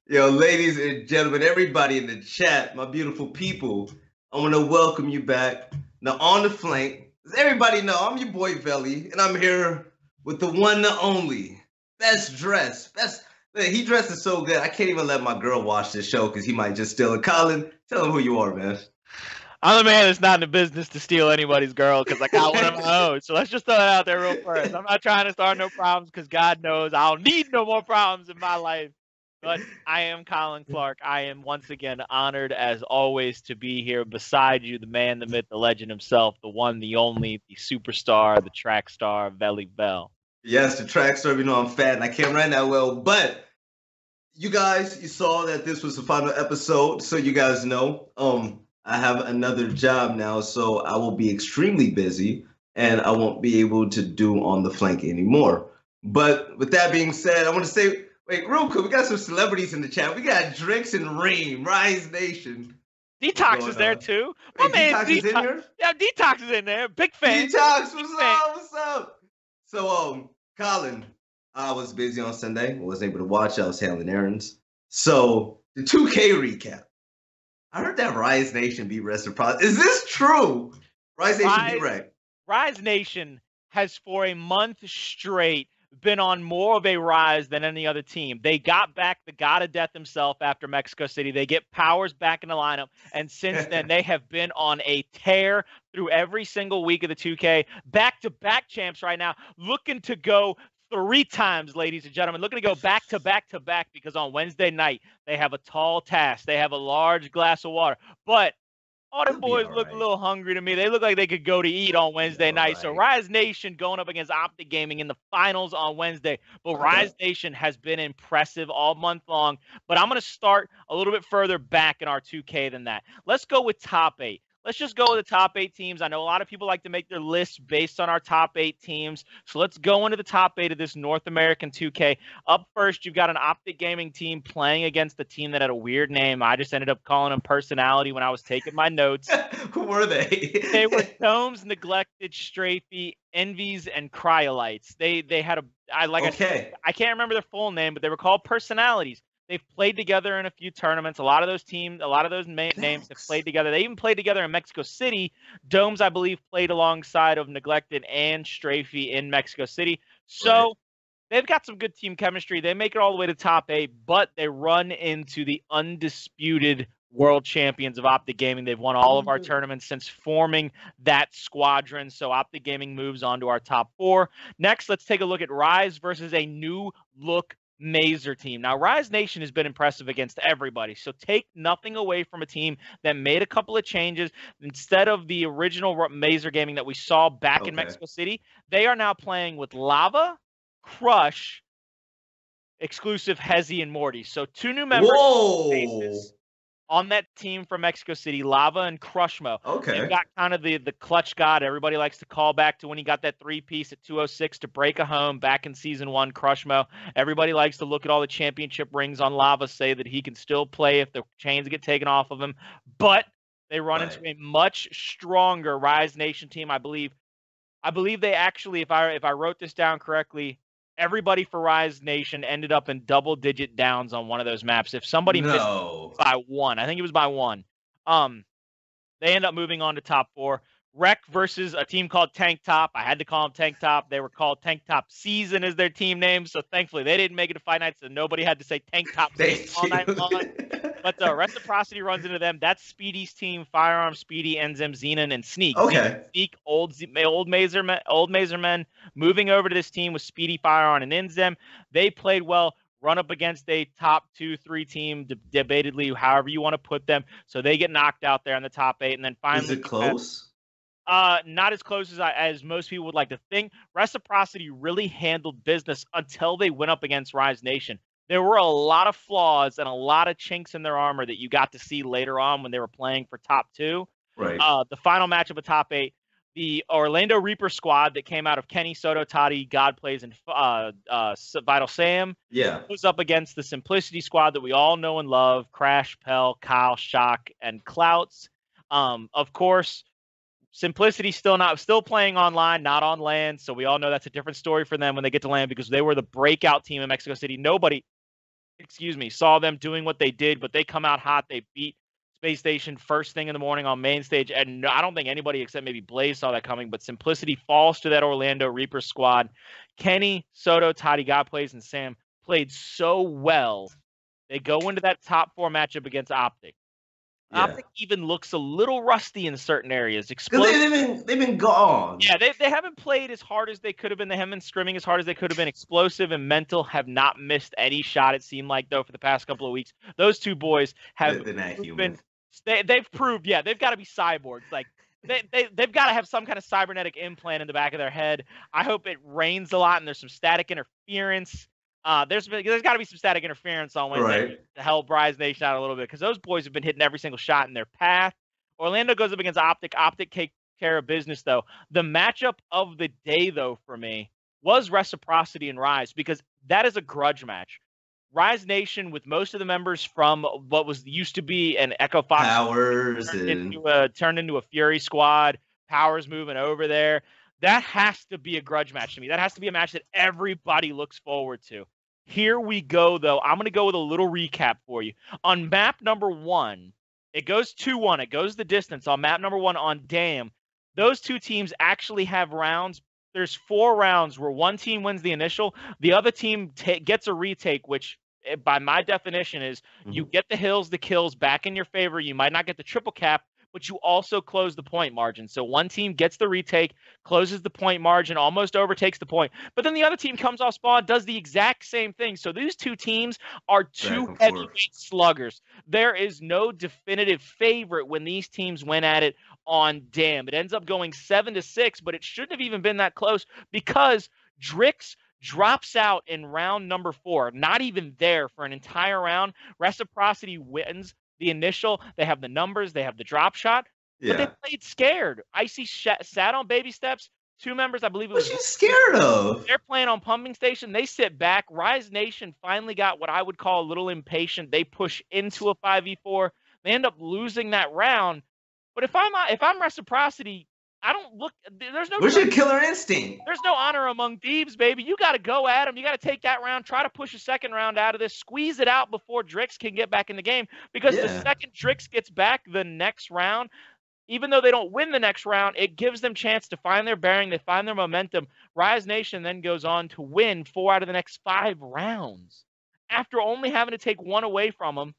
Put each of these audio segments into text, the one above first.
Yo, ladies and gentlemen, everybody in the chat, my beautiful people, I want to welcome you back. Now, on the flank, as everybody know, I'm your boy Velly, and I'm here with the one, the only, best dressed, he dresses so good, I can't even let my girl watch this show because he might just steal it. Colin, tell him who you are, man. I'm the man that's not in the business to steal anybody's girl because I got one of my own. So let's just throw that out there real first. I'm not trying to start no problems because God knows I'll need no more problems in my life. But I am Colin Clarke. I am once again honored, as always, to be here beside you, the man, the myth, the legend himself, the one, the only, the superstar, the track star, Velly Bell. Yes, the track star, I'm fat and I can't run that well, but you guys, you saw that this was the final episode, so you guys know, I have another job now, so I will be extremely busy and I won't be able to do on the flank anymore. But with that being said, I want to say, wait, real quick, we got some celebrities in the chat. We got Drinks and Ream, Rise Nation. Detox is there too. My Wait, man Detox is in here? Yeah, Detox is in there. Big fan. Detox, what's up? What's up? So, Colin, I was busy on Sunday. I wasn't able to watch. I was handling errands. So, the 2K recap. I heard that Rise Nation beat Reciprocity. Is this true? Rise Nation beat Rec. Rise Nation has for a month straight been on more of a rise than any other team. They got back the God of Death himself after Mexico City. They get Powers back in the lineup. And since then, they have been on a tear through every single week of the 2K. Back-to-back champs right now, looking to go 3 times, ladies and gentlemen, looking to go back to back to back because on Wednesday night, they have a tall task. They have a large glass of water. But all the boys look a little hungry to me. They look like they could go to eat on Wednesday night. So Rise Nation going up against Optic Gaming in the finals on Wednesday. But Rise Nation has been impressive all month long. But I'm going to start a little bit further back in our 2K than that. Let's go with top 8. Let's just go with the top 8 teams. I know a lot of people like to make their lists based on our top 8 teams. So let's go into the top 8 of this North American 2K. Up first, you've got an Optic Gaming team playing against a team that had a weird name. I just ended up calling them Personality when I was taking my notes. Who were they? They were Domes, Neglected, Strafey, Envies, and Cryolites. They had I can't remember their full name, but they were called Personalities. They've played together in a few tournaments. A lot of those names have played together. They even played together in Mexico City. Domes, I believe, played alongside of Neglected and Strafey in Mexico City. So they've got some good team chemistry. They make it all the way to top 8, but they run into the undisputed world champions of Optic Gaming. They've won all of our tournaments since forming that squadron. So Optic Gaming moves on to our top 4. Next, let's take a look at Rise versus a new look Mazer team. Now, Rise Nation has been impressive against everybody, so take nothing away from a team that made a couple of changes. Instead of the original Mazer gaming that we saw back in Mexico City, they are now playing with Lava, Crush, exclusive Hezi, and Morty. So 2 new members on that team from Mexico City, Lava and Crushmo. They've got kind of the clutch god. Everybody likes to call back to when he got that 3-piece at 206 to break a home back in Season 1, Crushmo. Everybody likes to look at all the championship rings on Lava, say that he can still play if the chains get taken off of him. But they run into a much stronger Rise Nation team, I believe. I believe they actually, if I wrote this down correctly, everybody for Rise Nation ended up in double-digit downs on one of those maps. If somebody missed by 1, I think it was by 1, they end up moving on to top 4. Rec versus a team called Tank Top. I had to call them Tank Top. They were called Tank Top Season as their team name, so thankfully they didn't make it to Fight Night, so nobody had to say Tank Top all night long. But Reciprocity runs into them. That's Speedy's team: Firearm, Speedy, Enzim, Xenon, and Sneak. Sneak, old Mazer men, moving over to this team with Speedy, Firearm, and Enzim. They played well. Run up against a top 2-3 team, debatedly, however you want to put them. So they get knocked out there in the top 8, and then finally, is it close? Not as close as most people would like to think. Reciprocity really handled business until they went up against Rise Nation. There were a lot of flaws and a lot of chinks in their armor that you got to see later on when they were playing for top 2. The final matchup of top 8, the Orlando Reaper squad that came out of Kenny, Soto, Toddy, God Plays, and Vital Sam was up against the Simplicity squad that we all know and love: Crash, Pell, Kyle, Shock, and Clouts. Of course, Simplicity still playing online, not on land. So we all know that's a different story for them when they get to land, because they were the breakout team in Mexico City. Nobody saw them doing what they did, but they come out hot. They beat Space Station first thing in the morning on main stage, and I don't think anybody except maybe Blaze saw that coming, but Simplicity falls to that Orlando Reaper squad. Kenny, Soto, Toddy Godplays, and Sam played so well. They go into that top 4 matchup against Optic. Yeah. Optic even looks a little rusty in certain areas. Because they've been gone. Yeah, they haven't played as hard as they could have been. They haven't been scrimming as hard as they could have been. Explosive and Mental have not missed any shot, it seemed like, though, for the past couple of weeks. Those two boys have been. They've proved, yeah, they've got to be cyborgs. Like, they've got to have some kind of cybernetic implant in the back of their head. I hope it rains a lot and there's some static interference. There's got to be some static interference on Wednesday to help Rise Nation out a little bit, because those boys have been hitting every single shot in their path. Orlando goes up against Optic. Optic take care of business, though. The matchup of the day, though, for me, was Reciprocity and Rise, because that is a grudge match. Rise Nation, with most of the members from what was used to be an Echo Fox Powers turned into a Fury squad. Powers moving over there. That has to be a grudge match to me. That has to be a match that everybody looks forward to. Here we go, though. I'm going to go with a little recap for you. On map number 1, it goes 2-1. It goes the distance. On map number 1 on Dam, those two teams actually have rounds. There's 4 rounds where one team wins the initial. The other team gets a retake, which by my definition is you get the hills, the kills back in your favor. You might not get the triple cap, but you also close the point margin. So one team gets the retake, closes the point margin, almost overtakes the point. But then the other team comes off spawn, does the exact same thing. So these two teams are two heavyweight sluggers. There is no definitive favorite when these teams went at it on Dam. It ends up going 7-6, but it shouldn't have even been that close, because Drix drops out in round number 4, not even there for an entire round. Reciprocity wins the initial. They have the numbers, they have the drop shot, but they played scared. Icy sat on baby steps. 2 members, I believe it was. What you scared of? They're playing on pumping station. They sit back. Rise Nation finally got what I would call a little impatient. They push into a 5v4. They end up losing that round. But if I'm Reciprocity, I don't look. There's no. Where's your killer instinct? There's no honor among thieves, baby. You got to go at them. You got to take that round. Try to push a second round out of this. Squeeze it out before Drix can get back in the game. Because the second Drix gets back the next round, even though they don't win the next round, it gives them chance to find their bearing. They find their momentum. Rise Nation then goes on to win 4 out of the next 5 rounds after only having to take 1 away from them.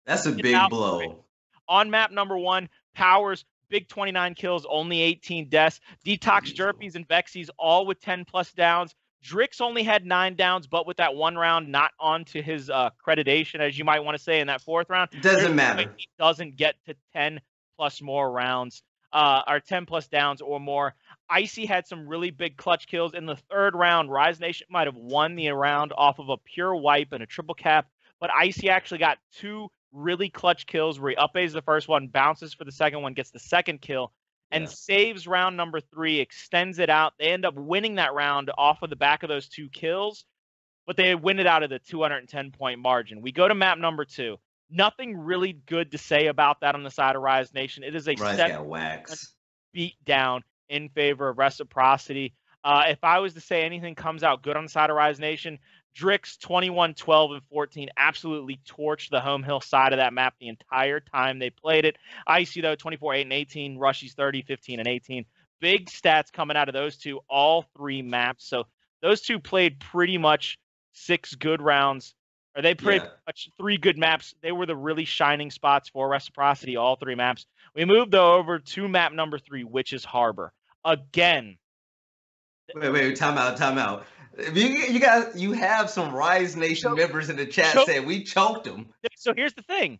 That's a big blow. On map number 1, Powers. Big 29 kills, only 18 deaths. Detox, Jerpies, and Vexies all with 10+ downs. Drix only had 9 downs, but with that 1 round not onto his accreditation, as you might want to say, in that 4th round. Doesn't matter. He doesn't get to 10+ more rounds, or 10+ downs or more. Icy had some really big clutch kills. In the 3rd round, Rise Nation might have won the round off of a pure wipe and a triple cap, but Icy actually got 2 really clutch kills where he up-A's the first one, bounces for the second one, gets the second kill, and saves round number 3, extends it out. They end up winning that round off of the back of those 2 kills, but they win it out of the 210-point margin. We go to map number 2. Nothing really good to say about that on the side of Rise Nation. It is a beat down in favor of Reciprocity. If I was to say anything comes out good on the side of Rise Nation, Drix 21, 12, and 14 absolutely torched the home hill side of that map the entire time they played it. Icy, though, 24, 8, and 18. Rushy's 30, 15, and 18. Big stats coming out of those two, all 3 maps. So those two played pretty much 6 good rounds. Or they played much 3 good maps. They were the really shining spots for Reciprocity, all 3 maps. We moved, though, over to map number 3, which is Harbor. Again. Wait, time out. You have some Rise Nation members in the chat saying we choked them. So here's the thing.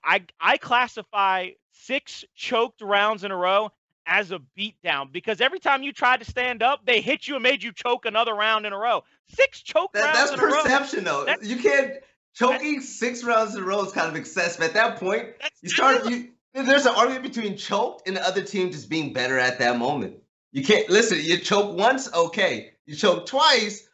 I classify 6 choked rounds in a row as a beatdown, because every time you tried to stand up, they hit you and made you choke another round in a row. 6 choked rounds in a row. That's perception, though. You can't. Choking 6 rounds in a row is kind of excessive. At that point, there's an argument between choked and the other team just being better at that moment. You can't listen. You choke once, okay. You choke twice.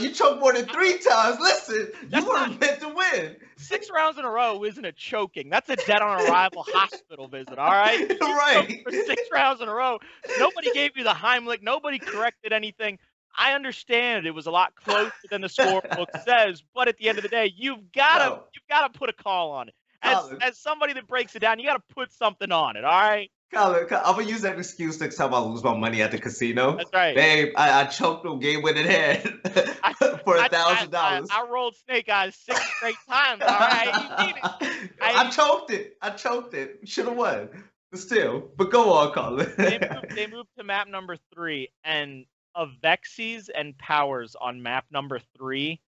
You choke more than 3 times. Listen, you weren't meant to win. 6 rounds in a row isn't a choking. That's a dead on arrival hospital visit. All right. Right. For 6 rounds in a row, nobody gave you the Heimlich. Nobody corrected anything. I understand it was a lot closer than the scorebook says, but at the end of the day, you've gotta put a call on it. As somebody that breaks it down, you gotta put something on it. All right. Colin, I'm gonna use that excuse next time I lose my money at the casino. That's right. Babe, I choked on game-winning hand for $1,000. I rolled snake eyes 6 straight times. All right. I choked it. Should have won. But still. But go on, Colin. They moved to map number 3, and Avexes and Powers on map number 3,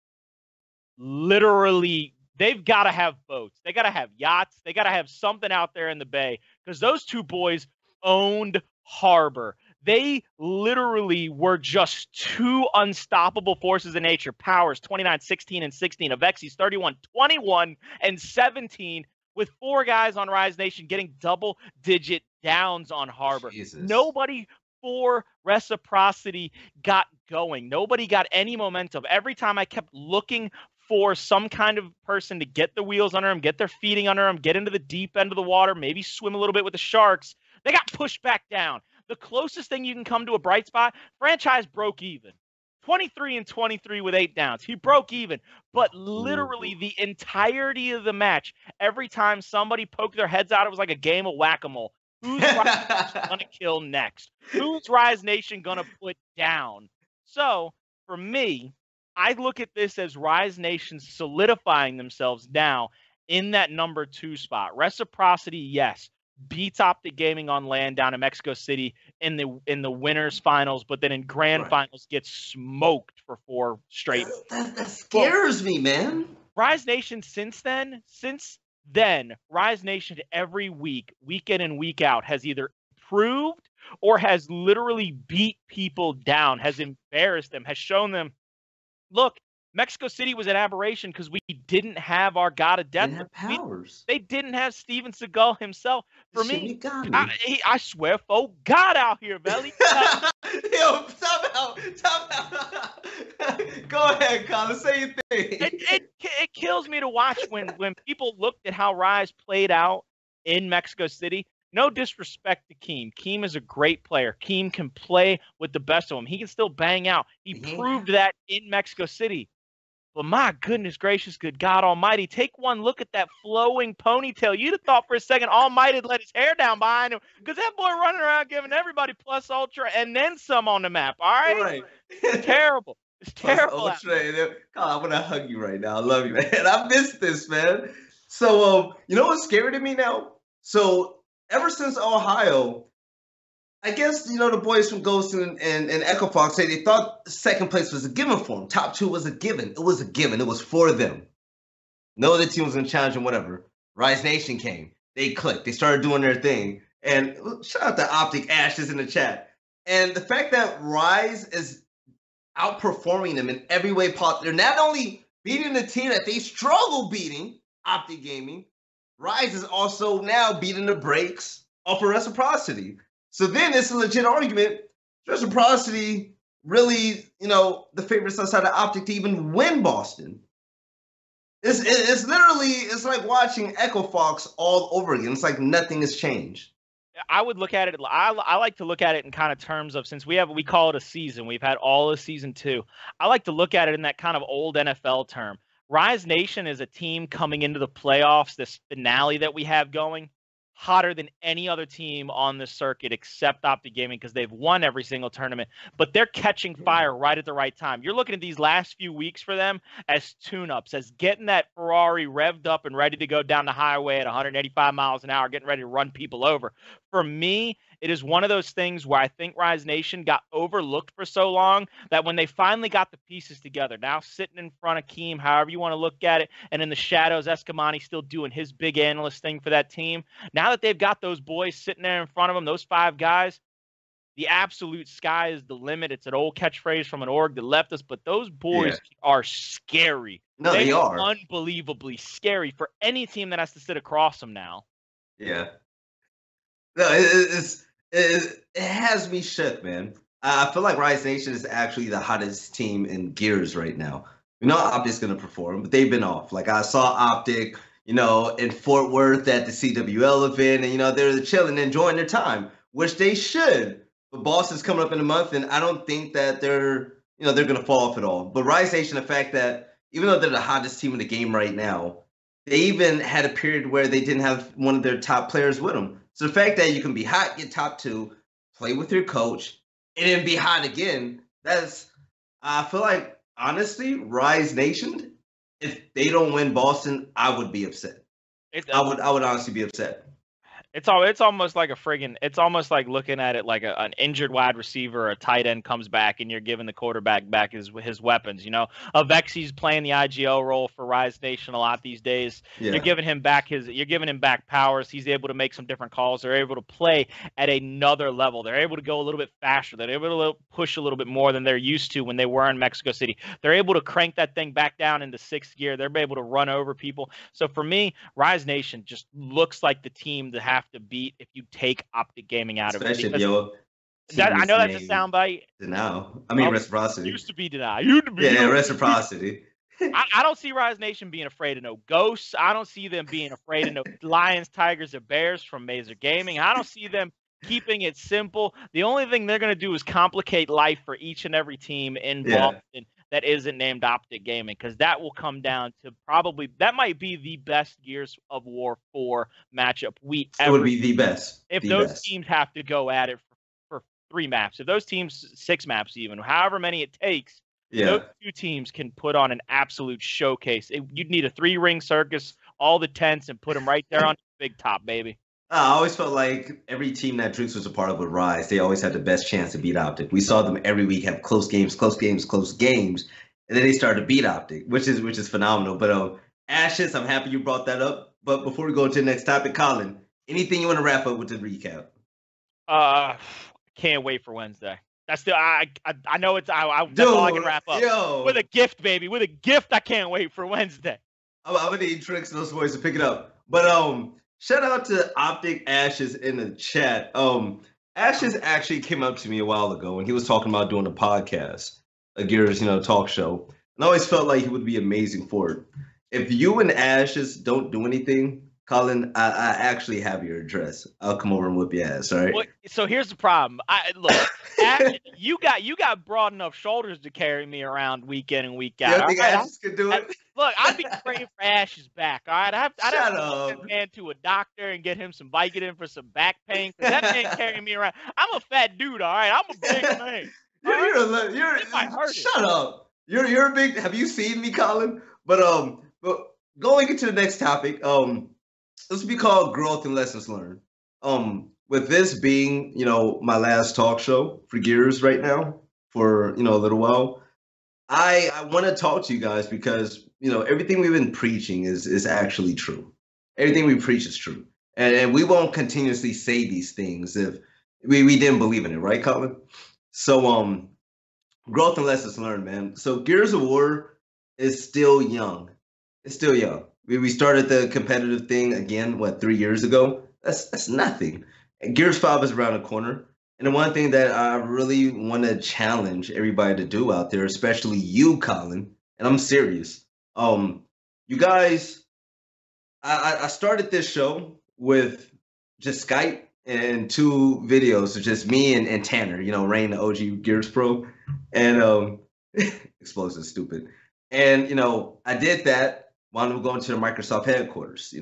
literally, they've got to have boats. They got to have yachts. They got to have something out there in the bay, because those two boys owned Harbor. They literally were just two unstoppable forces in nature. Powers 29, 16, and 16. Avexes 31, 21, and 17, with 4 guys on Rise Nation getting double-digit downs on Harbor. Jesus. Nobody for Reciprocity got going. Nobody got any momentum. Every time I kept looking for some kind of person to get the wheels under them, get their feeding under them, get into the deep end of the water, maybe swim a little bit with the sharks, they got pushed back down. The closest thing you can come to a bright spot, Franchise broke even. 23 and 23 with 8 downs. He broke even. But literally the entirety of the match, every time somebody poked their heads out, it was like a game of whack-a-mole. Who's Rise Nation gonna kill next? Who's Rise Nation gonna put down? So, for me, I look at this as Rise Nation solidifying themselves now in that number 2 spot. Reciprocity, yes, beats Optic Gaming on land down in Mexico City in the winners finals, but then in grand finals gets smoked for 4 straight. That scares me, man. Rise Nation since then, Rise Nation every week in and week out, has either improved or has literally beat people down, has embarrassed them, has shown them, look, Mexico City was an aberration because we didn't have our god of death. They didn't have Powers. They didn't have Steven Seagal himself. For me, I swear, for God out here, Velly. Yo, stop out. Go ahead, Colin. Say your thing. It kills me to watch when people looked at how Rise played out in Mexico City. No disrespect to Keem. Keem is a great player. Keem can play with the best of them. He can still bang out. He proved that in Mexico City. But my goodness gracious, good God Almighty, take one look at that flowing ponytail. You'd have thought for a second Almighty let his hair down behind him, because that boy running around giving everybody plus ultra and then some on the map. All right? Right. It's terrible. It's terrible. Colin, I want to hug you right now. I love you, man. I miss this, man. So, you know what's scary to me now? So, ever since Ohio, I guess, the boys from Ghost and Echo Fox say they thought second place was a given for them. Top 2 was a given. It was a given. It was for them. No other team was going to challenge them, whatever. Rise Nation came. They clicked. They started doing their thing. And shout out to Optic Ashes in the chat. And the fact that Rise is outperforming them in every way possible. They're not only beating the team that they struggle beating, Optic Gaming, Rise is also now beating the brakes off of Reciprocity. So then it's a legit argument. Reciprocity really, the favorites outside of Optic to even win Boston. It's literally, it's like watching Echo Fox all over again. It's like nothing has changed. I would look at it. I like to look at it in kind of terms of, since we call it a season. We've had all of season 2. I like to look at it in that kind of old NFL term. Rise Nation is a team coming into the playoffs, this finale that we have going, hotter than any other team on the circuit except Optic Gaming, because they've won every single tournament, but they're catching fire right at the right time. You're looking at these last few weeks for them as tune-ups, as getting that Ferrari revved up and ready to go down the highway at 185 miles an hour, getting ready to run people over. For me, it is one of those things where I think Rise Nation got overlooked for so long that when they finally got the pieces together, now sitting in front of Keem, however you want to look at it, and in the shadows, Escamani still doing his big analyst thing for that team. Now that they've got those boys sitting there in front of them, those 5 guys, the absolute sky is the limit. It's an old catchphrase from an org that left us, but those boys are scary. No, they are. Unbelievably scary for any team that has to sit across them now. Yeah. No, it has me shook, man. I feel like Rise Nation is actually the hottest team in Gears right now. Optic's going to perform, but they've been off. Like, I saw Optic, in Fort Worth at the CWL event, and, they're chilling, enjoying their time, which they should. But Boston's coming up in a month, and I don't think that they're they're going to fall off at all. But Rise Nation, the fact that even though they're the hottest team in the game right now, they even had a period where they didn't have one of their top players with them. So the fact that you can be hot, get top 2, play with your coach, and then be hot again, I feel like, honestly, Rise Nation, if they don't win Boston, I would be upset. I would honestly be upset. It's almost like it's almost like looking at it like an injured wide receiver or a tight end comes back and you're giving the quarterback back his weapons. Avexi's playing the IGL role for Rise Nation a lot these days. Yeah. You're giving him back powers. He's able to make some different calls. They're able to play at another level. They're able to go a little bit faster. They're able to push a little bit more than they're used to when they were in Mexico City. They're able to crank that thing back down into 6th gear. They're able to run over people. So for me, Rise Nation just looks like the team to have to beat if you take Optic Gaming out of it. I know that's a soundbite. Denial. I mean, reciprocity. Used to be denial. Reciprocity. I don't see Rise Nation being afraid of no ghosts. I don't see them being afraid of no lions, tigers, or bears from Mazer Gaming. I don't see them keeping it simple. The only thing they're going to do is complicate life for each and every team in Boston that isn't named Optic Gaming, because that will come down to that might be the best Gears of War 4 matchup it would be the best. If those teams have to go at it for 3 maps, if those teams 6 maps even, however many it takes, those 2 teams can put on an absolute showcase. You'd need a 3-ring circus, all the tents, and put them right there on the big top, baby. I always felt like every team that Drix was a part of would rise. They always had the best chance to beat Optic. We saw them every week have close games, and then they started to beat Optic, which is phenomenal. But Ashes, I'm happy you brought that up. But before we go to the next topic, Colin, anything you want to wrap up with the recap? Can't wait for Wednesday. That's I know that's all I can wrap up. With a gift, baby. With a gift, I can't wait for Wednesday. I'm gonna need Drix and those boys to pick it up. But shout out to Optic Ashes in the chat. Ashes actually came up to me a while ago when he was talking about doing a podcast, a Gears, talk show. And I always felt like he would be amazing for it. If you and Ashes don't do anything, Colin, I actually have your address. I'll come over and whip your ass, all right? Well, so here's the problem. Look, you got broad enough shoulders to carry me around week in and week out. You think Ashes could do it? Look, I'd be praying for Ashes back, all right? I'd have to take that man to a doctor and get him some Vicodin for some back pain, because that man carrying me around. I'm a fat dude, all right? I'm a big man. Shut up. You're a big. Have you seen me, Colin? But going into the next topic, this will be called Growth and Lessons Learned. With this being, my last talk show for Gears right now for, a little while, I want to talk to you guys because, everything we've been preaching is actually true. Everything we preach is true. And we won't continuously say these things if we didn't believe in it, right, Colin? So, growth and lessons learned, man. So Gears of War is still young. It's still young. We started the competitive thing again, 3 years ago? That's nothing. And Gears 5 is around the corner. And the one thing that I really want to challenge everybody to do out there, especially you, Colin, and I'm serious. You guys, I started this show with just Skype and 2 videos of just me and Tanner, Rain, the OG Gears Pro. And explosive, stupid. And, I did that. Wound up going to the Microsoft headquarters,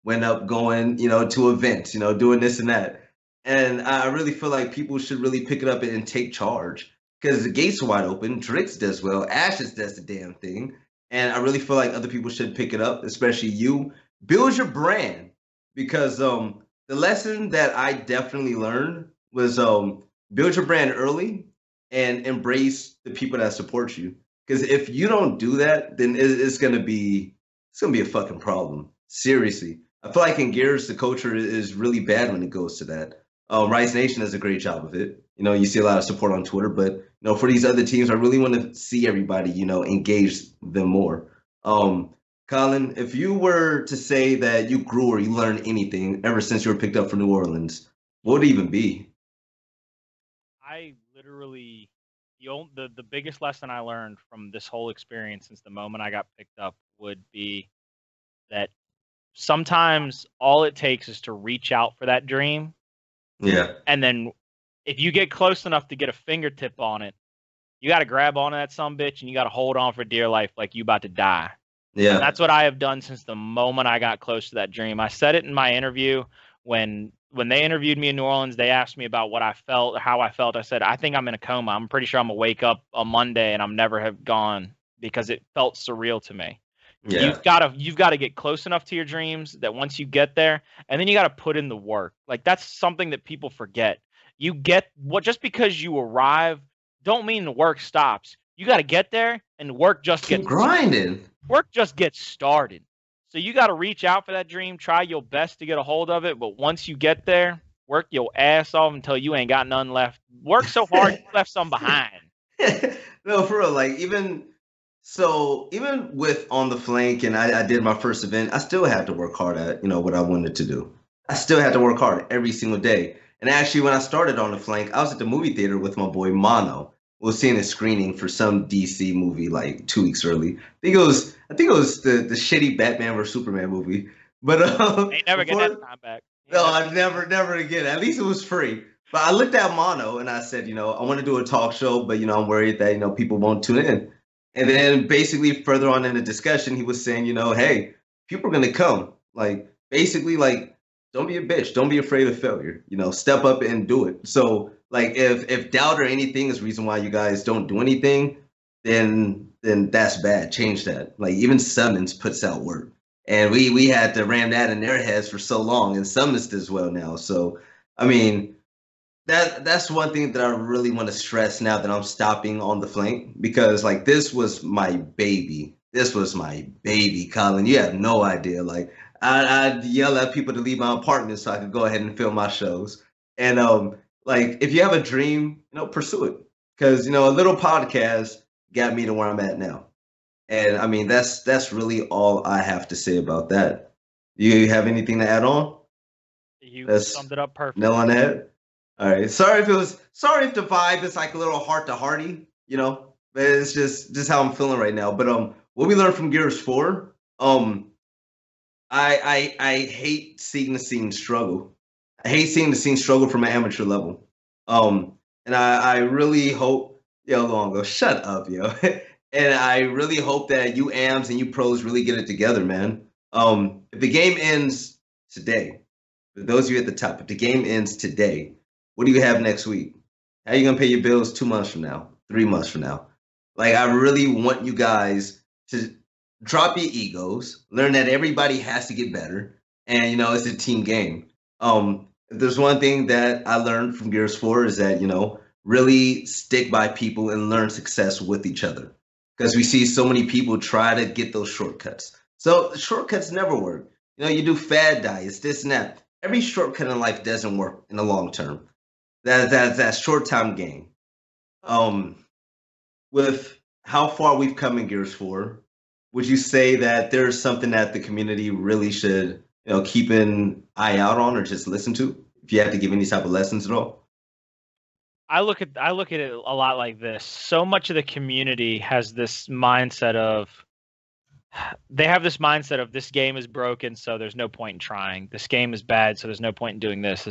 went up going, to events, doing this and that. And I really feel like people should really pick it up and take charge because the gates are wide open. Drix does well. Ashes does the damn thing. And I really feel like other people should pick it up, especially you. Build your brand because the lesson that I definitely learned was build your brand early and embrace the people that support you. Because if you don't do that, then it's gonna be a fucking problem. Seriously. I feel like in Gears, the culture is really bad when it goes to that. Rise Nation does a great job of it. You see a lot of support on Twitter, but for these other teams, I really want to see everybody, engage them more. Colin, if you were to say that you grew or you learned anything ever since you were picked up for New Orleans, what would it even be? I literally, the biggest lesson I learned from this whole experience since the moment I got picked up would be that sometimes all it takes is to reach out for that dream. Yeah. And then if you get close enough to get a fingertip on it, you got to grab onto that sumbitch and you got to hold on for dear life like you about to die. Yeah. And that's what I have done since the moment I got close to that dream. I said it in my interview when they interviewed me in New Orleans. They asked me about what I felt, how I felt. I said, I think I'm in a coma. I'm pretty sure I'm gonna wake up on Monday and I'm never have gone, because it felt surreal to me. Yeah. You've gotta get close enough to your dreams that once you get there, and then you gotta put in the work. Like, that's something that people forget. You get what just because you arrive don't mean the work stops. You got to get there, and work just Keep grinding. Work just gets started. So you got to reach out for that dream, try your best to get a hold of it. But once you get there, work your ass off until you ain't got none left. Work so hard you left some behind. No, for real. Like, even with On the Flank, and I did my first event, I still had to work hard at, what I wanted to do. I still had to work hard every single day. And actually, when I started On the Flank, I was at the movie theater with my boy Mono. We were seeing a screening for some DC movie like 2 weeks early. I think it was the shitty Batman vs Superman movie. But they never get that time back. No, I never again. At least it was free. But I looked at Mono and I said, I want to do a talk show, but I'm worried that people won't tune in. And then basically further on in the discussion, he was saying, hey, people are gonna come. Like, basically, like, don't be a bitch. Don't be afraid of failure. Step up and do it. So, like, if doubt or anything is the reason why you guys don't do anything, then that's bad. Change that. Like, even Summons puts out work. And we had to ram that in their heads for so long, and Summons does well now. So, I mean, that's one thing that I really want to stress now that I'm stopping On the Flank, because, like, this was my baby. This was my baby, Colin. You have no idea. Like, I'd yell at people to leave my apartment so I could go ahead and film my shows. And like, if you have a dream, pursue it. Because a little podcast got me to where I'm at now. And I mean, that's really all I have to say about that. You have anything to add on? You summed it up perfectly. Nail on the head. All right. Sorry if the vibe is like a little heart to hearty, but it's just how I'm feeling right now. But what we learned from Gears 4, I hate seeing the scene struggle. I hate seeing the scene struggle from an amateur level. And I really hope, Longo, shut up, yo. And I really hope that you AMs and you pros really get it together, man. If the game ends today, for those of you at the top, if the game ends today, what do you have next week? How are you gonna pay your bills 2 months from now, 3 months from now? Like, I really want you guys to drop your egos, learn that everybody has to get better, and it's a team game. If there's one thing that I learned from Gears 4 is that really stick by people and learn success with each other, because we see so many people try to get those shortcuts. So shortcuts never work. You do fad diets, this and that. Every shortcut in life doesn't work in the long term. That's short-term gain. With how far we've come in Gears 4, would you say that there's something that the community really should, keep an eye out on or just listen to? If you had to give any type of lessons at all? I look at it a lot like this. So much of the community has this mindset of this game is broken, so there's no point in trying. This game is bad, so there's no point in doing this.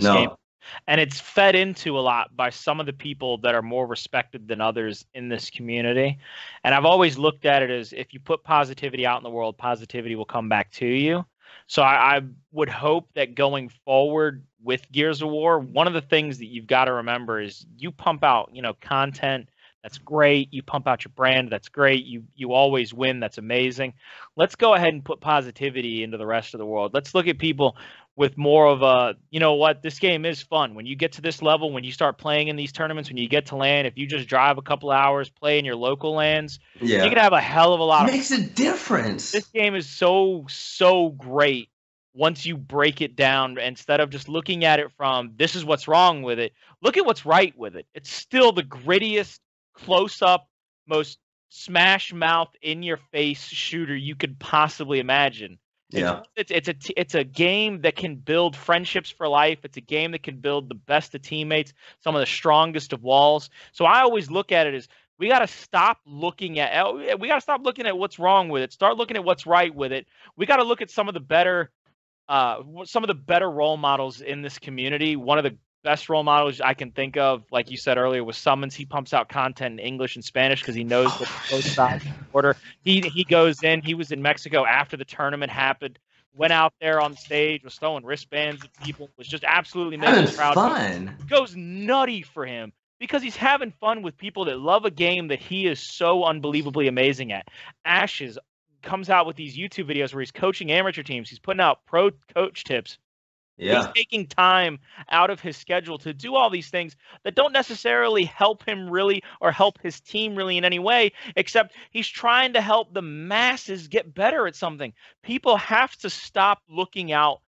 And it's fed into a lot by some of the people that are more respected than others in this community. And I've always looked at it as, if you put positivity out in the world, positivity will come back to you. So I would hope that going forward with Gears of War, one of the things that you've got to remember is you pump out, content. That's great. You pump out your brand. That's great. You always win. That's amazing. Let's go ahead and put positivity into the rest of the world. Let's look at people with more of a, this game is fun. When you get to this level, when you start playing in these tournaments, when you get to land, if you just drive a couple hours, play in your local lands, you can have a hell of a lot. It makes a difference. This game is so great once you break it down. Instead of just looking at it from, this is what's wrong with it, look at what's right with it. It's still the grittiest, close-up, most smash-mouth, in-your-face shooter you could possibly imagine. Yeah, it's a game that can build friendships for life. It's a game that can build the best of teammates, some of the strongest of walls. So I always look at it as, we got to stop looking at what's wrong with it. Start looking at what's right with it. We got to look at some of the better role models in this community. One of the best role models I can think of, like you said earlier, was Summons. He pumps out content in English and Spanish because he knows that both sides of the border. He goes in. He was in Mexico after the tournament happened. Went out there on stage, was throwing wristbands at people, was just absolutely making having fun. Goes nutty for him because he's having fun with people that love a game that he is so unbelievably amazing at. Ashes comes out with these YouTube videos where he's coaching amateur teams. He's putting out pro coach tips. Yeah. He's taking time out of his schedule to do all these things that don't necessarily help him really or help his team really in any way, except he's trying to help the masses get better at something. People have to stop looking out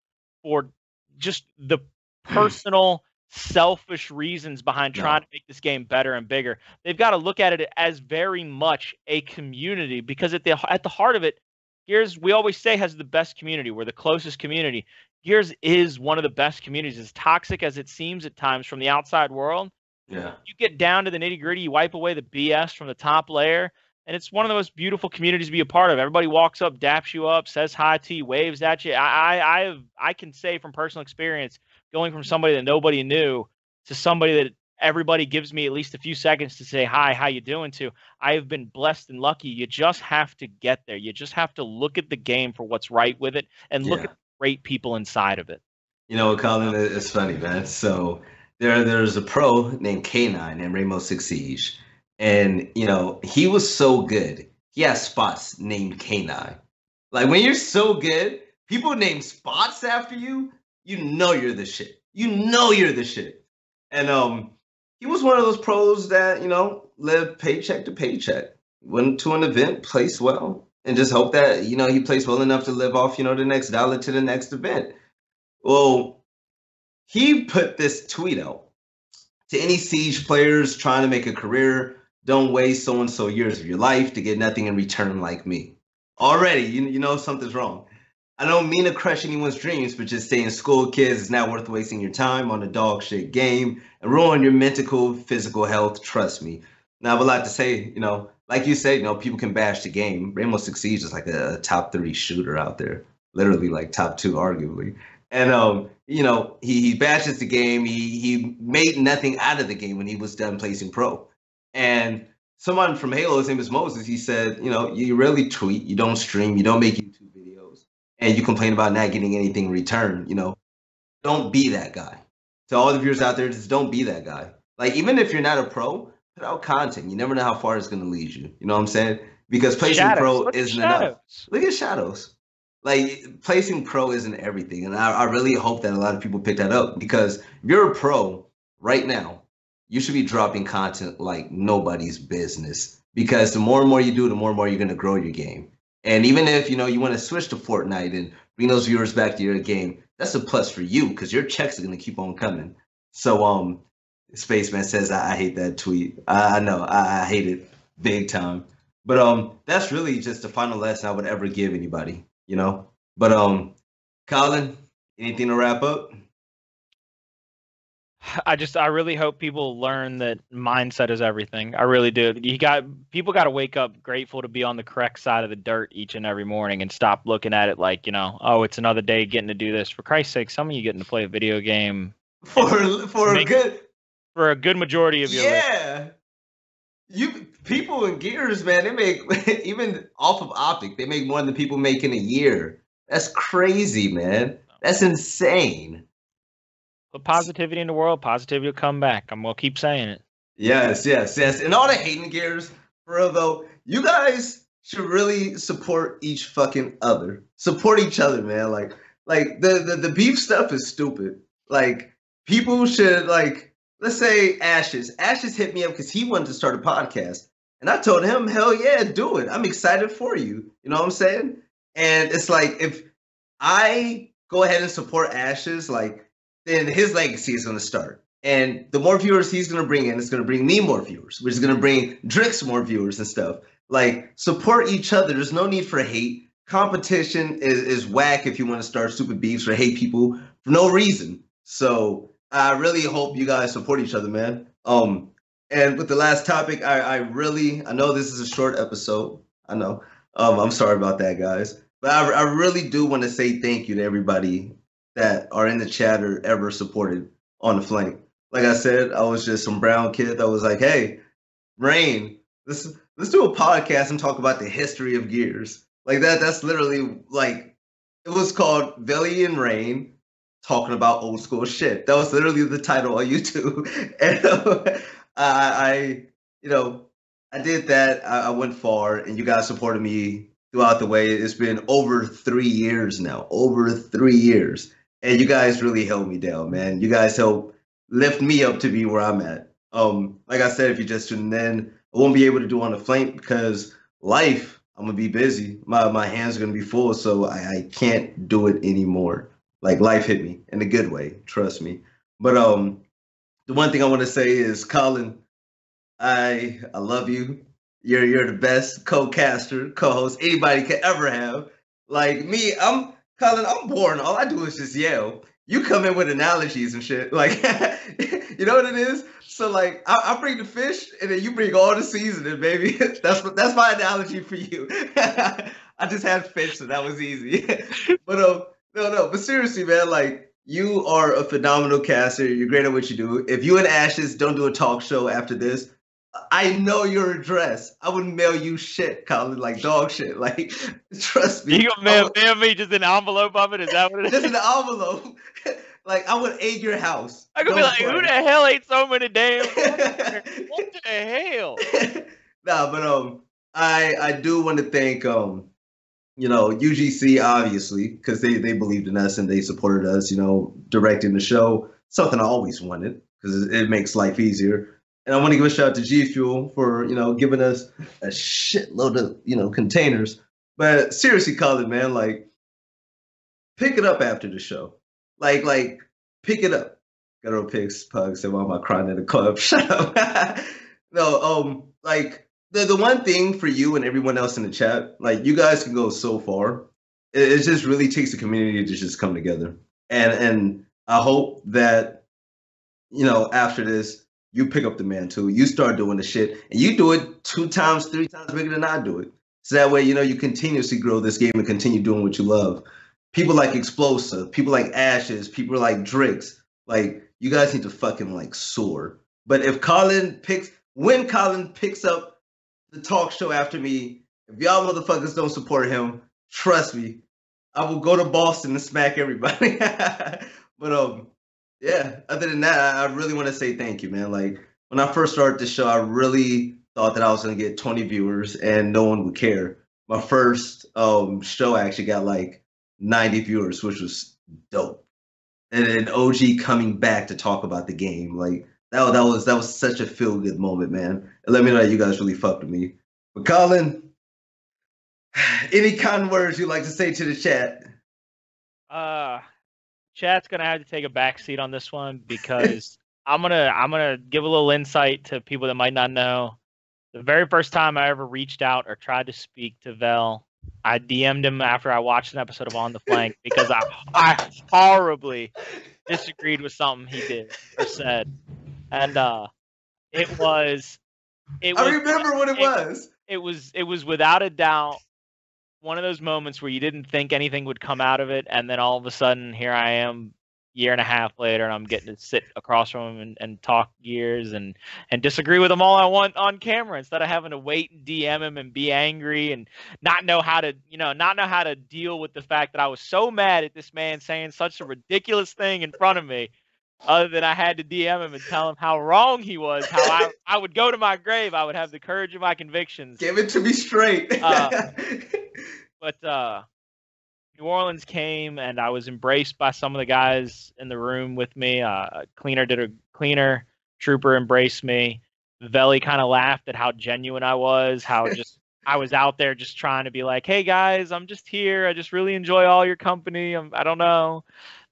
for just the personal, selfish reasons behind trying to make this game better and bigger. They've got to look at it as very much a community, because at the heart of it, Gears, we always say, has the best community. We're the closest community. Gears is one of the best communities. As toxic as it seems at times from the outside world, yeah, you get down to the nitty gritty, you wipe away the BS from the top layer, and it's one of the most beautiful communities to be a part of. Everybody walks up, daps you up, says hi to you, waves at you. I can say from personal experience, going from somebody that nobody knew to somebody that everybody gives me at least a few seconds to say hi, how you doing to, I have been blessed and lucky. You just have to get there. You just have to look at the game for what's right with it and look at the great people inside of it. You know what, Colin? It's funny, man. So there's a pro named K9 in Rainbow Six Siege, and he was so good. He has spots named K9. Like, when you're so good, people name spots after you. You know you're the shit. You know you're the shit. And he was one of those pros that lived paycheck to paycheck. Went to an event, placed well, and just hope that he plays well enough to live off the next dollar to the next event. Well, he put this tweet out to any Siege players trying to make a career: don't waste so-and-so years of your life to get nothing in return like me. Already, you know something's wrong. I don't mean to crush anyone's dreams, but just saying school kids is not worth wasting your time on a dog shit game and ruin your mental, physical health. Trust me. Now, I have a lot to say, like you said, people can bash the game. Rainbow Six Siege is like a top 3 shooter out there, literally like top 2, arguably. And, he bashes the game. He made nothing out of the game when he was done placing pro. And someone from Halo, his name is Moses, he said, you rarely tweet, you don't stream, you don't make YouTube videos, and you complain about not getting anything in return. Don't be that guy. To all the viewers out there, just don't be that guy. Like, even if you're not a pro, put out content. You never know how far it's going to lead you. You know what I'm saying? Because placing pro isn't enough. Look at Shadows. Like, placing pro isn't everything. And I really hope that a lot of people pick that up, because if you're a pro right now, you should be dropping content like nobody's business, because the more and more you do, the more and more you're going to grow your game. And even if, you want to switch to Fortnite and bring those viewers back to your game, that's a plus for you, because your checks are going to keep on coming. So, Spaceman says, I hate that tweet. I know, I hate it big time. But that's really just the final lesson I would ever give anybody, But Colin, anything to wrap up? I really hope people learn that mindset is everything. I really do. People got to wake up grateful to be on the correct side of the dirt each and every morning, and stop looking at it like, oh, it's another day getting to do this. For Christ's sake, some of you getting to play a video game for a good majority of your life. People in Gears, man, they make, even off of Optic, they make more than people make in a year. That's crazy, man. That's insane. Put positivity in the world, positivity will come back. I'm going to keep saying it. Yes. And all the hating Gears, for real though, you guys should really support each fucking other. Support each other, man. Like the beef stuff is stupid. Like, people should, like, let's say Ashes. Ashes hit me up because he wanted to start a podcast. And I told him, hell yeah, do it. I'm excited for you. You know what I'm saying? And it's like, if I go ahead and support Ashes, like, then his legacy is going to start. And the more viewers he's going to bring in, it's going to bring me more viewers, which is going to bring Drix more viewers and stuff. Like, support each other. There's no need for hate. Competition is whack if you want to start stupid beefs or hate people for no reason. So I really hope you guys support each other, man. And with the last topic, I know this is a short episode. I know. I'm sorry about that, guys. But I really do want to say thank you to everybody that are in the chat or ever supported On the Flank. Like I said, I was just some brown kid that was like, hey, Rain, let's do a podcast and talk about the history of gears. Like that's literally like it was called Velly and Rain talking about old school shit. That was literally the title on YouTube. And I you know, I did that. I went far, and you guys supported me throughout the way. It's been over 3 years now, over 3 years, and you guys really held me down, man. You guys helped lift me up to be where I'm at. Like I said, if you just tuned in, I won't be able to do on the flank because life. I'm gonna be busy. My hands are gonna be full, so I can't do it anymore. Like life hit me in a good way, trust me. But the one thing I want to say is, Colin, I love you. You're the best co-caster, co-host anybody could ever have. Like me, I'm Colin. I'm boring. All I do is just yell. You come in with analogies and shit. Like you know what it is. So like I bring the fish, and then you bring all the seasoning, baby. That's my analogy for you. I just had fish, so that was easy. But no. But seriously, man, like you are a phenomenal caster. You're great at what you do. If you and Ashes don't do a talk show after this, I know your address. I would mail you shit, Colin, like dog shit. Like, trust me. You gonna mail me just an envelope of it? Is that what it is? Just an envelope. Like, I would aid your house. I could be like, who the hell ate so many damn? What the hell? Nah, but I do want to thank UGC obviously because they believed in us and they supported us. Directing the show, something I always wanted because it makes life easier. And I want to give a shout out to G Fuel for, giving us a shitload of, containers. But seriously, Colin, man, like, pick it up after the show. Like, pick it up. Ghetto Pigs, Pugs, and why am I crying in the club? Shut up. No, like, the one thing for you and everyone else in the chat, like, you guys can go so far. It just really takes the community to just come together. And I hope that, after this, you pick up the mantle, you start doing the shit, and you do it 2 times, 3 times bigger than I do it. So that way, you continuously grow this game and continue doing what you love. People like Explosive, people like Ashes, people like Drix, like, you guys need to fucking, like, soar. But when Colin picks up the talk show after me, if y'all motherfuckers don't support him, trust me, I will go to Boston and smack everybody. But, yeah, other than that, I really want to say thank you, man. Like, when I first started the show, I really thought that I was going to get 20 viewers and no one would care. My first show actually got like 90 viewers, which was dope. And an OG coming back to talk about the game, like that was such a feel good moment, man. And let me know that you guys really fucked with me. But Colin, any kind words you'd like to say to the chat? Chat's gonna have to take a back seat on this one because I'm gonna give a little insight to people that might not know. The very first time I ever reached out or tried to speak to Vel, I DM'd him after I watched an episode of On the Flank because I horribly disagreed with something he did or said, and it was. I remember what it was. It was without a doubt one of those moments where you didn't think anything would come out of it, and then all of a sudden, here I am, year and a half later, and I'm getting to sit across from him and talk gears and disagree with him all I want on camera instead of having to wait and DM him and be angry and not know how to deal with the fact that I was so mad at this man saying such a ridiculous thing in front of me. Other than I had to DM him and tell him how wrong he was, how I would go to my grave, I would have the courage of my convictions. Give it to me straight. But New Orleans came, and I was embraced by some of the guys in the room with me. Cleaner Trooper embraced me. Velly kind of laughed at how genuine I was, how just I was out there just trying to be like, hey guys, I'm just here. I just really enjoy all your company. I don't know.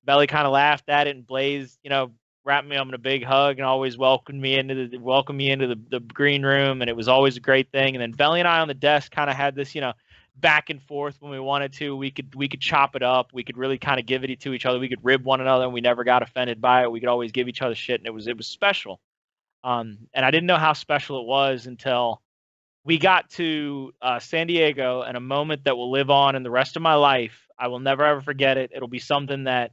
Velly kind of laughed at it, and Blaze, wrapped me up in a big hug and always welcomed me into the green room, and it was always a great thing. And then Velly and I on the desk kind of had this, back and forth when we wanted to. We could chop it up. We could really kind of give it to each other. We could rib one another, and we never got offended by it. We could always give each other shit, and it was special. And I didn't know how special it was until we got to San Diego, and a moment that will live on in the rest of my life. I will never ever forget it. It'll be something that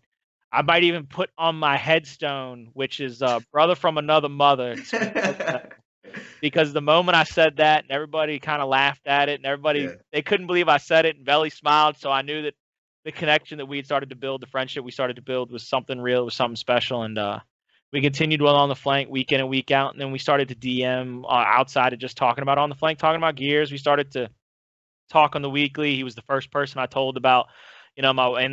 I might even put on my headstone, which is brother from another mother. Because the moment I said that, and everybody kind of laughed at it, and they couldn't believe I said it, and Velly smiled, so I knew that the connection that we had started to build, the friendship we started to build, was something real, was something special, and we continued well on the flank week in and week out, and then we started to DM outside of just talking about on the flank, talking about gears. We started to talk on the weekly. He was the first person I told about, in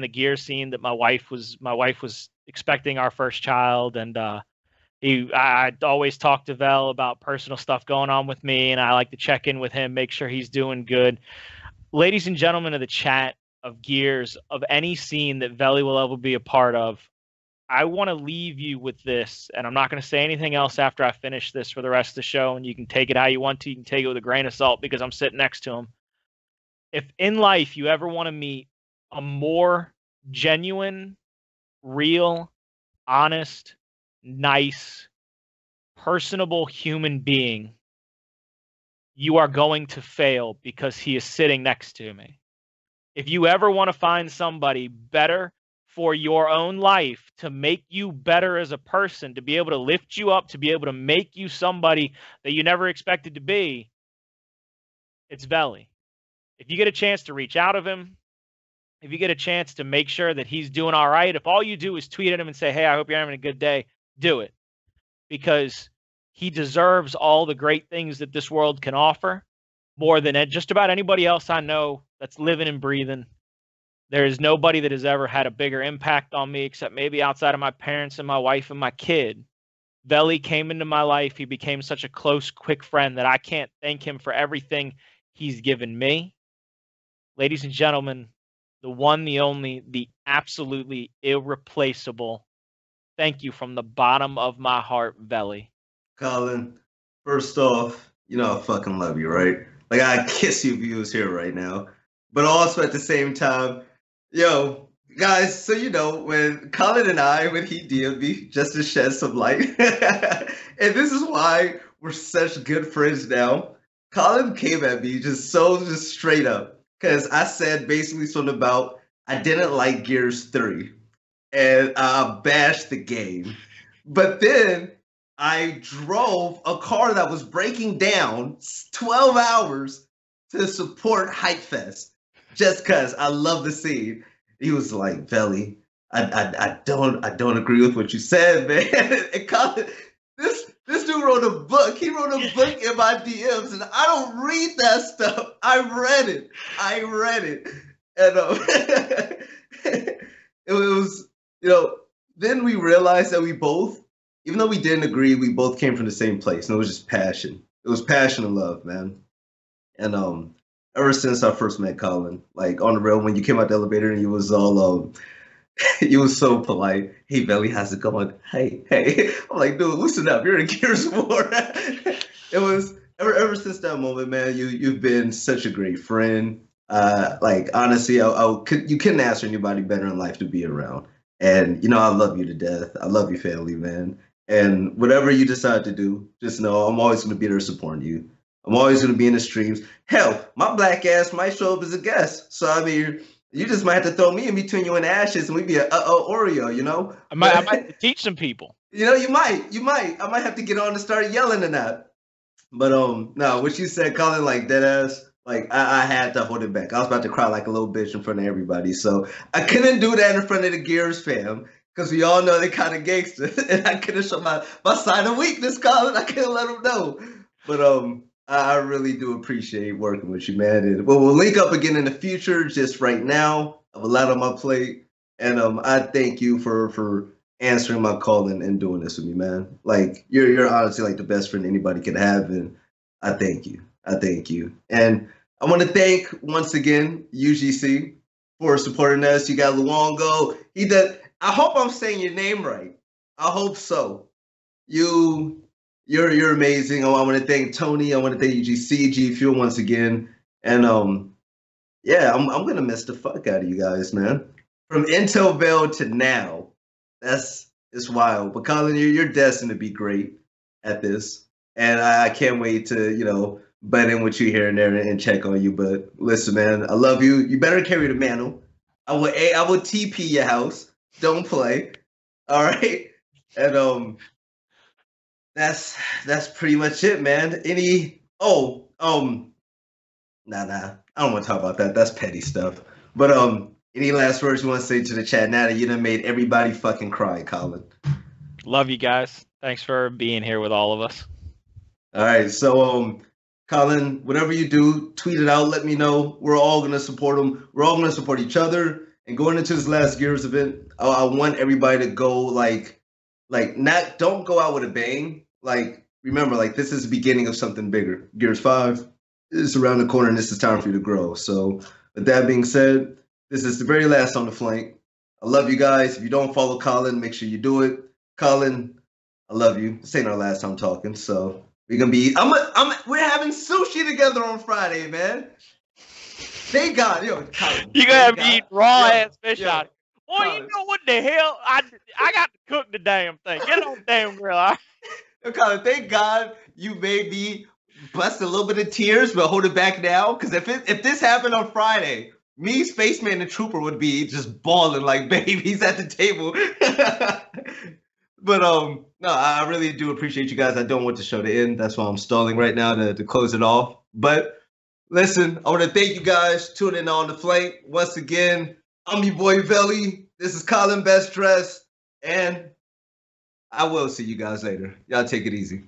the gear scene, that my wife was expecting our first child, and I always talk to Vel about personal stuff going on with me, and I like to check in with him, make sure he's doing good. Ladies and gentlemen of the chat of gears, of any scene that Velly will ever be a part of, I want to leave you with this, and I'm not going to say anything else after I finish this for the rest of the show, and you can take it how you want to. You can take it with a grain of salt because I'm sitting next to him. If in life you ever want to meet a more genuine, real, honest, nice, personable human being, you are going to fail because he is sitting next to me. If you ever want to find somebody better for your own life, to make you better as a person, to be able to lift you up, to be able to make you somebody that you never expected to be, it's Velly. If you get a chance to reach out of him, if you get a chance to make sure that he's doing all right, if all you do is tweet at him and say, hey, I hope you're having a good day, do it. Because he deserves all the great things that this world can offer more than just about anybody else I know that's living and breathing. There is nobody that has ever had a bigger impact on me, except maybe outside of my parents and my wife and my kid. Velly came into my life. He became such a close, quick friend that I can't thank him for everything he's given me. Ladies and gentlemen, the one, the only, the absolutely irreplaceable, thank you from the bottom of my heart, Velly. Colin, first off, you know I fucking love you, right? Like, I kiss you if you was here right now. But also at the same time, yo, guys, so when Colin and I, when he DM'd me, just to shed some light, and this is why we're such good friends now, Colin came at me just straight up, because I said basically something about I didn't like Gears 3, and I bashed the game. But then I drove a car that was breaking down 12 hours to support Hype Fest, just because I love the scene. He was like, Velly, I don't agree with what you said, man. And Colin, this dude wrote a book. He wrote a book in my DMs, and I don't read that stuff. I read it. And it was, then we realized that we both, even though we didn't agree, we both came from the same place, and it was just passion. It was passion and love, man. And ever since I first met Colin, like on the rail, when you came out the elevator and you was all you was so polite. Hey, Velly, how's it going? Hey. I'm like, dude, loosen up. You're in Gears of War. It was ever since that moment, man. You've been such a great friend. Like honestly, you couldn't ask for anybody better in life to be around. And I love you to death. I love your family, man. And whatever you decide to do, just know I'm always going to be there supporting you. I'm always going to be in the streams. Hell, my black ass might show up as a guest. So, I mean, you just might have to throw me in between you and Ashes, and we'd be a Oreo, I might teach some people. You might. I might have to get on and start yelling and that. But, no, what you said, Colin, like, dead ass, like, I had to hold it back. I was about to cry like a little bitch in front of everybody. So, I couldn't do that in front of the Gears fam, because we all know they kind of gangster. And I couldn't show my side of weakness, Colin. I couldn't let them know. But, I really do appreciate working with you, man. And we'll link up again in the future. Just right now, I have a lot on my plate, and I thank you for answering my call and doing this with me, man. Like you're honestly like the best friend anybody could have, and I thank you. And I want to thank once again UGC for supporting us. You got Luongo. I hope I'm saying your name right. I hope so. You're amazing. I want to thank Tony. I want to thank UGC, G Fuel once again. And I'm gonna miss the fuck out of you guys, man. From Intel Bell to now, it's wild. But Colin, you're destined to be great at this, and I can't wait to butt in with you here and there and check on you. But listen, man, I love you. You better carry the mantle. I will TP your house. don't play. All right, and that's pretty much it, man. Nah, I don't want to talk about that. That's petty stuff. But any last words you want to say to the chat now that you done made everybody fucking cry, Colin? Love you guys. Thanks for being here with all of us. All right, so Colin, whatever you do, tweet it out. Let me know. We're all gonna support them. We're all gonna support each other. And going into this last Gears event, I want everybody to go like not don't go out with a bang. Like remember, like this is the beginning of something bigger. Gears 5 is around the corner, and this is time for you to grow. So with that being said, this is the very last on the flank. I love you guys. If you don't follow Colin, make sure you do it. Colin, I love you. This ain't our last time talking, so. We're gonna be. We're having sushi together on Friday, man. Thank God, yo. Colin, you gonna eat raw ass fish out. Boy, you know what the hell? I got to cook the damn thing. Get on the damn grill. All right? Yo, Colin, thank God you made me bust a little bit of tears, but hold it back now. Because if this happened on Friday, me, Spaceman, and Trooper would be just bawling like babies at the table. But no, I really do appreciate you guys. I don't want the show to end. That's why I'm stalling right now to close it off. But listen, I want to thank you guys tuning in on the flank. Once again, I'm your boy Velly. This is Colin Best Dressed, and I will see you guys later. Y'all take it easy.